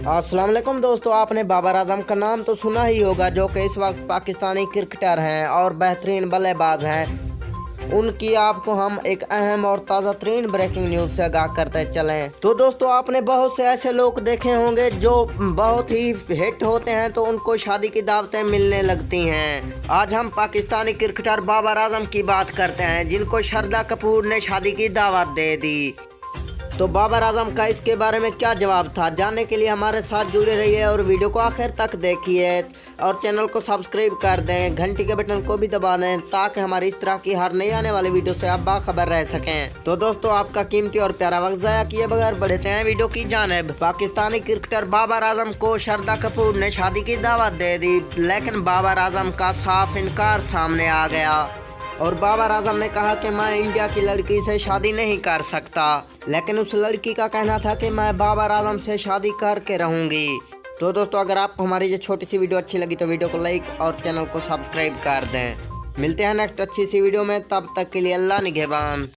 अस्सलाम वालेकुम दोस्तों, आपने बाबर आजम का नाम तो सुना ही होगा, जो कि इस वक्त पाकिस्तानी क्रिकेटर हैं और बेहतरीन बल्लेबाज हैं। उनकी आपको हम एक अहम और ताज़ा तरीन ब्रेकिंग न्यूज़ से आगाह करते चलें। तो दोस्तों, आपने बहुत से ऐसे लोग देखे होंगे जो बहुत ही हिट होते हैं तो उनको शादी की दावतें मिलने लगती हैं। आज हम पाकिस्तानी क्रिकेटर बाबर आजम की बात करते हैं, जिनको शारदा कपूर ने शादी की दावत दे दी। तो बाबर आजम का इसके बारे में क्या जवाब था, जानने के लिए हमारे साथ जुड़े रहिए और वीडियो को आखिर तक देखिए और चैनल को सब्सक्राइब कर दें, घंटी के बटन को भी दबा दें ताकि हमारी इस तरह की हर नई आने वाली वीडियो से आप बाखबर रह सकें। तो दोस्तों, आपका कीमती और प्यारा वक्त ज़ाया किए बगैर बढ़ते हैं वीडियो की जानिब। पाकिस्तानी क्रिकेटर बाबर आजम को शारदा कपूर ने शादी की दावत दे दी, लेकिन बाबर आजम का साफ इनकार सामने आ गया और बाबर आजम ने कहा कि मैं इंडिया की लड़की से शादी नहीं कर सकता, लेकिन उस लड़की का कहना था कि मैं बाबर आजम से शादी करके रहूंगी। तो दोस्तों, अगर आपको हमारी ये छोटी सी वीडियो अच्छी लगी तो वीडियो को लाइक और चैनल को सब्सक्राइब कर दें। मिलते हैं नेक्स्ट अच्छी सी वीडियो में, तब तक के लिए अल्लाह निगहबान।